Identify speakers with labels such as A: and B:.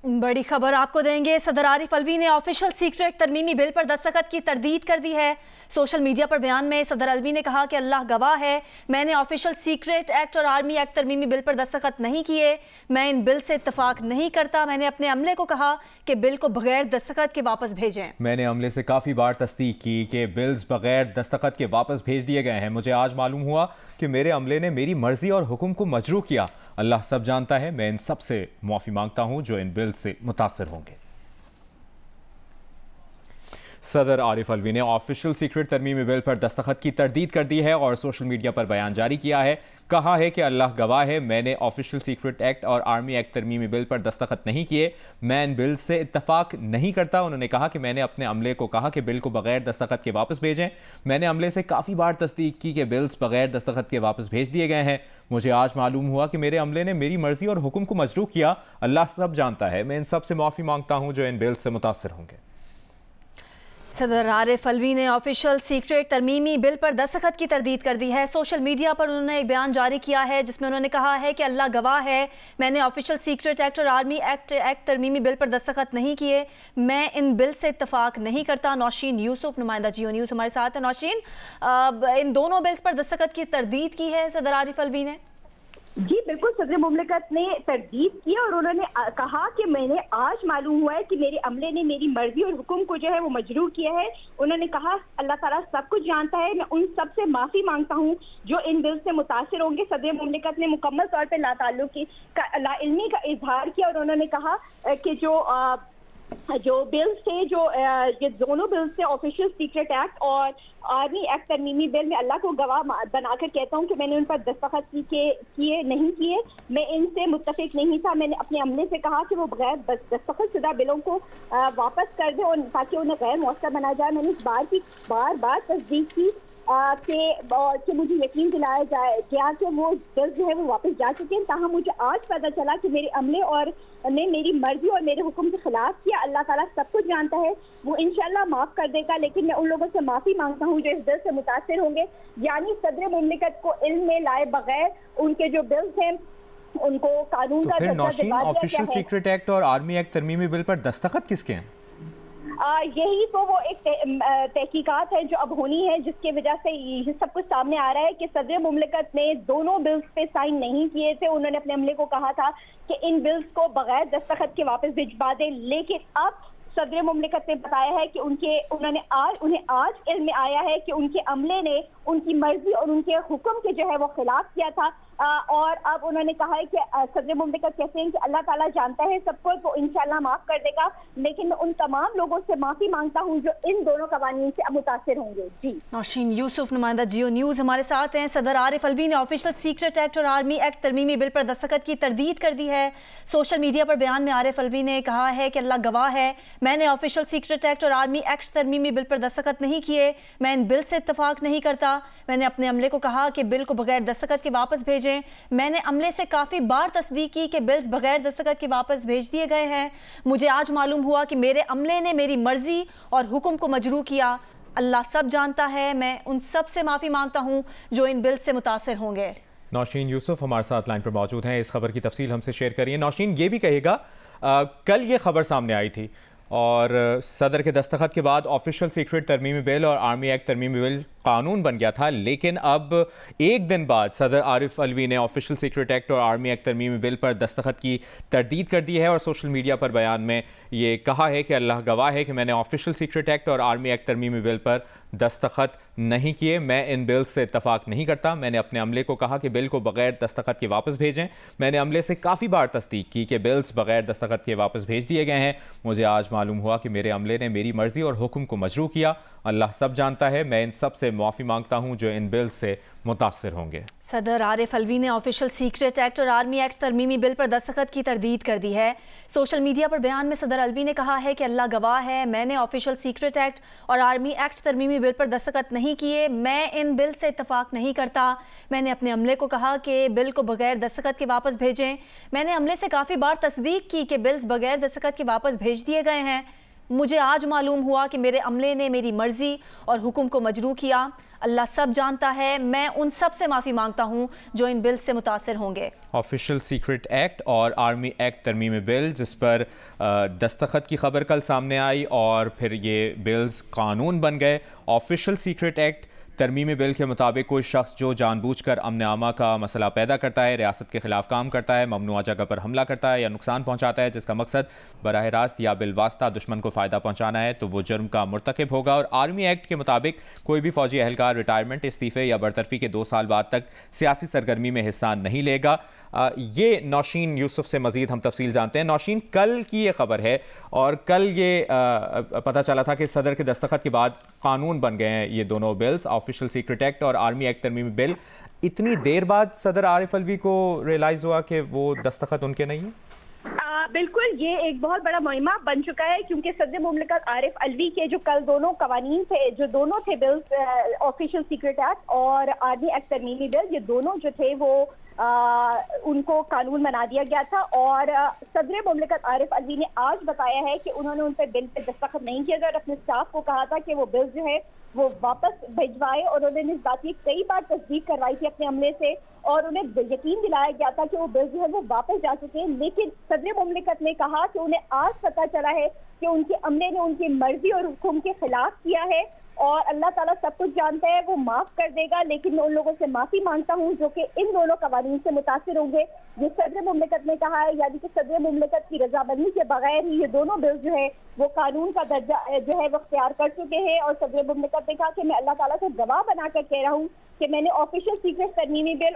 A: बड़ी खबर आपको देंगे। सदर आरिफ अलवी ने ऑफिशियल सीक्रेट तरमीमी बिल पर दस्तखत की तरदीद कर दी है। सोशल मीडिया पर बयान में सदर अलवी ने कहा कि अल्लाह गवाह है, मैंने ऑफिशियल सीक्रेट एक्ट और आर्मी एक्ट तरमीमी बिल पर दस्तखत नहीं किए। मैं इन बिल से इत्तफाक नहीं करता। मैंने अपने अमले को कहा कि बिल को बगैर दस्तखत के वापस भेजें।
B: मैंने अमले से काफ़ी बार तस्दीक की कि बिल्स बगैर दस्तखत के वापस भेज दिए गए हैं। मुझे आज मालूम हुआ कि मेरे अमले ने मेरी मर्जी और हुक्म को मजरू किया। अल्लाह सब जानता है। मैं इन सब से माफ़ी मांगता हूँ जो इन बिल से मुतासर होंगे। सदर आरिफ अलवी ने ऑफिशियल सीक्रेट तरमीमी बिल पर दस्तखत की तरदीद कर दी है और सोशल मीडिया पर बयान जारी किया है। कहा है कि अल्लाह गवाह है, मैंने ऑफिशियल सीक्रेट एक्ट और आर्मी एक्ट तरमीमी बिल पर दस्तखत नहीं किए। मैं इन बिल से इत्तफाक नहीं करता। उन्होंने कहा कि मैंने अपने अमले को कहा कि बिल को बगैर दस्तखत के वापस भेजें। मैंने अमले से काफ़ी बार तस्दीक की कि बिल्स बगैर दस्तखत के वापस भेज दिए गए हैं। मुझे आज मालूम हुआ कि मेरे अमले ने मेरी मर्जी और हुक्म को मजरू किया। अल्लाह सब जानता है। मैं इन सब से माफ़ी मांगता हूँ जो इन बिल से मुतासर होंगे।
A: सदर आरिफ अलवी ने ऑफिशियल सीक्रेट तरमीमी बिल पर दस्तखत की तरदीद कर दी है। सोशल मीडिया पर उन्होंने एक बयान जारी किया है जिसमें उन्होंने कहा है कि अल्लाह गवाह है, मैंने ऑफिशियल सीक्रेट एक्ट और आर्मी एक्ट तरमीमी बिल पर दस्तखत नहीं किए। मैं इन बिल से इत्तफाक नहीं करता। नौशीन यूसुफ, नुमाइंदा जियो न्यूज़ हमारे साथ है। नौशीन, इन दोनों बिल्स पर दस्तखत की तरदीद की है सदर आरिफ अलवी ने।
C: जी बिल्कुल, सदर मुमलिकत ने तरदीद की और उन्होंने कहा कि मैंने आज मालूम हुआ है कि मेरे अमले ने मेरी मर्जी और हुक्म को जो है वो मजरूर किया है। उन्होंने कहा अल्लाह ताला सब कुछ जानता है। मैं उन सब से माफ़ी मांगता हूँ जो इन बिल से मुतासिर होंगे। सदर मुमलिकत ने मुकम्मल तौर पर लाताल्लुकी का लाइल्मी का इजहार किया और उन्होंने कहा कि जो बिल्स थे, जो ये दोनों बिल्स थे, ऑफिशियल सीक्रेट एक्ट और आर्मी एक्ट तरमीमी बिल, में अल्लाह को गवाह बनाकर कहता हूँ कि मैंने उन पर दस्तखत किए नहीं किए। मैं इनसे मुत्तफिक नहीं था। मैंने अपने अमले से कहा कि वो बगैर दस्तखत शुदा बिलों को वापस कर दें और ताकि उन्हें गैर मौसर बना जाए। मैंने इस बार की बार तस्दीक की कि मुझे यकीन दिलाया गया कि वो बिल जो है वो वापस जा चुके हैं। ताहम मुझे आज पता चला कि मेरे अमले और ने मेरी मर्जी और मेरे हुक्म के खिलाफ किया। अल्लाह ताला सब कुछ जानता है, वो इंशाल्लाह माफ़ कर देगा। लेकिन मैं उन लोगों से माफ़ी मांगता हूँ जो इस बिल से मुतासिर होंगे, यानी सदर मुमलिकत को इल्म में लाए बगैर उनके जो बिल्स हैं उनको कानून का
B: ऑफिशियल सीक्रेट एक्ट और आर्मी एक्ट तरमीमी बिल पर दस्तखत किसके हैं?
C: यही तो वो एक तहकीकात है जो अब होनी है, जिसकी वजह से ये सब कुछ सामने आ रहा है कि सदर मुमलिकत ने दोनों बिल्स पे साइन नहीं किए थे। उन्होंने अपने अमले को कहा था कि इन बिल्स को बगैर दस्तखत के वापस भिजवा दें, लेकिन अब सदर मुमलिकत ने बताया है कि उन्हें आज इल्म में आया है कि उनके अमले ने उनकी मर्जी और उनके हुक्म के जो है वो खिलाफ किया था। और अब उन्होंने कहा है कि सदर मुमलिकत कहते हैं कि अल्लाह ताला जानता है सबको, तो इंशाल्लाह माफ कर देगा। लेकिन मैं उन तमाम लोगों से माफी मांगता हूँ जो इन दोनों कवानीन से मुतासिर होंगे। जी,
A: नौशीन यूसुफ, नुमाइंदा जियो न्यूज़ हमारे साथ हैं। सदर आरिफ अलवी ने ऑफिशियल सीक्रेट एक्ट और आर्मी एक्ट तरमीमी बिल पर दस्तखत की तरदीद कर दी है। सोशल मीडिया पर बयान में आरिफ अलवी ने कहा है कि अल्लाह गवाह है, मैंने ऑफिशियल सीक्रेट एक्ट और आर्मी एक्ट तरमीमी बिल पर दस्तखत नहीं किए। मैं इन बिल से इत्तफाक नहीं करता। मैंने अपने अमले को कहा कि बिल को बगैर दस्तखत के वापस भेजें। मैंने अमले से काफ़ी बार तस्दीक की कि बिल्स बगैर दस्तखत के वापस भेज दिए गए हैं। मुझे आज मालूम हुआ कि मेरे अमले ने मेरी मर्जी और हुक्म को मजरू किया। अल्लाह सब जानता है। मैं उन सब से माफ़ी मांगता हूँ जो इन बिल से मुतासिर होंगे।
B: नौशीन यूसुफ हमारे साथ लाइन पर मौजूद हैं। इस खबर की तफसील हमसे शेयर करिए। नौशीन, ये भी कहेगा कल ये खबर सामने आई थी और सदर के दस्तखत के बाद ऑफिशियल सीक्रेट तरमीमी बिल और आर्मी एक्ट तरमीमी बिल कानून बन गया था, लेकिन अब एक दिन बाद सदर आरिफ अलवी ने ऑफिशियल सीक्रेट एक्ट और आर्मी एक्ट तरमीमी बिल पर दस्तखत की तरदीद कर दी है और सोशल मीडिया पर बयान में ये कहा है कि अल्लाह गवाह है कि मैंने ऑफिशियल सीक्रेट एक्ट और आर्मी एक्ट तरमीमी बिल पर दस्तखत नहीं किए। मैं इन बिल से इत्तफाक नहीं करता। मैंने अपने अमले को कहा कि बिल को बगैर दस्तखत के वापस भेजें। मैंने अमले से काफ़ी बार तस्दीक की कि बिल्स बगैर दस्तखत के वापस भेज दिए गए हैं। मुझे आज मालूम हुआ कि मेरे अमले ने मेरी मर्जी और हुक्म को मजरू किया। अल्लाह सब जानता है। मैं इन सब से माफ़ी मांगता हूँ जो इन बिल से मुतासिर होंगे।
A: सदर आरिफ अलवी ने ऑफिशियल सीक्रेट एक्ट और आर्मी एक्ट तरमीमी बिल पर दस्तखत की तरदीद कर दी है। सोशल मीडिया पर बयान में सदर अलवी ने कहा है कि अल्लाह गवाह है, मैंने ऑफिशियल सीक्रेट एक्ट और आर्मी एक्ट तरमीमी बिल पर दस्तखत नहीं किए। मैं इन बिल से इत्तफाक नहीं करता। मैंने अपने अमले को कहा कि बिल को बगैर दस्तखत के वापस भेजें। मैंने अमले से काफ़ी बार तस्दीक की कि बिल्स बगैर दस्तखत के वापस भेज दिए गए हैं। मुझे आज मालूम हुआ कि मेरे अमले ने मेरी मर्जी और हुक्म को मजरू किया। अल्लाह सब जानता है। मैं उन सब से माफ़ी मांगता हूँ जो इन बिल से मुतासर होंगे।
B: ऑफिशियल सीक्रेट एक्ट और आर्मी एक्ट तरमीमी बिल जिस पर दस्तखत की खबर कल सामने आई और फिर ये बिल्स कानून बन गए। ऑफिशियल सीक्रेट एक्ट तरमीमी बिल के मुताबिक कोई शख्स जो जानबूझकर अमन आमा का मसला पैदा करता है, रियासत के खिलाफ काम करता है, ममनुआ जगह पर हमला करता है या नुकसान पहुंचाता है जिसका मकसद बराह रास्त या बिलवास्ता दुश्मन को फ़ायदा पहुंचाना है तो वो जुर्म का मुर्तकिब होगा। और आर्मी एक्ट के मुताबिक कोई भी फौजी अहलकार रिटायरमेंट, इस्तीफ़े या बरतरफी के 2 साल बाद तक सियासी सरगर्मी में हिस्सा नहीं लेगा। ये नौशीन यूसुफ से मज़ीद हम तफसील जानते हैं। नौशीन, कल की ये खबर है और कल ये पता चला था कि सदर के दस्तखत के बाद कानून बन गए हैं ये दोनों बिल्स, ऑफिशियल सीक्रेट एक्ट और आर्मी एक्ट तरमीमी बिल। इतनी देर बाद सदर आरिफ अलवी को रियलाइज़ हुआ कि वो दस्तखत उनके नहीं है?
C: बिल्कुल, ये एक बहुत बड़ा मुहिमा बन चुका है क्योंकि सदर मुमलिकत आरिफ अलवी के जो कल दोनों कवानीन थे, जो दोनों थे बिल्स, ऑफिशियल सीक्रेट एक्ट और आर्मी एक्ट तरमीमी बिल, ये दोनों जो थे वो उनको कानून बना दिया गया था। और सदर मुमलिकत आरिफ अलवी ने आज बताया है कि उन्होंने उन पर बिल पे दस्तखत नहीं किया था और अपने स्टाफ को कहा था कि वो बिल जो है वो वापस भिजवाए। और उन्होंने इस बात की कई बार तस्दीक करवाई थी अपने अमले से और उन्हें यकीन दिलाया गया था कि वो बिल जो है वो वापस जा चुके हैं। लेकिन सदर मुमलिकत ने कहा कि उन्हें आज पता चला है कि उनके अमले ने उनकी मर्जी और हुक्म के खिलाफ किया है और अल्लाह ताला सब कुछ जानता है, वो माफ कर देगा। लेकिन मैं उन लोगों से माफी मांगता हूँ जो कि इन दोनों कवानीन से मुतासिर होंगे। ये सदर मुमलिकत ने कहा है, यानी कि सदर मुमलिकत की रजामंदी के बगैर ही ये दोनों बिल जो है वो कानून का दर्जा जो है वो अख्तियार कर चुके हैं। और सदर मुमलिकत ने कहा कि मैं अल्लाह ताला से गवाह बनाकर कह रहा हूँ कि मैंने ऑफिशियल सीक्रेट तरमीमी बिल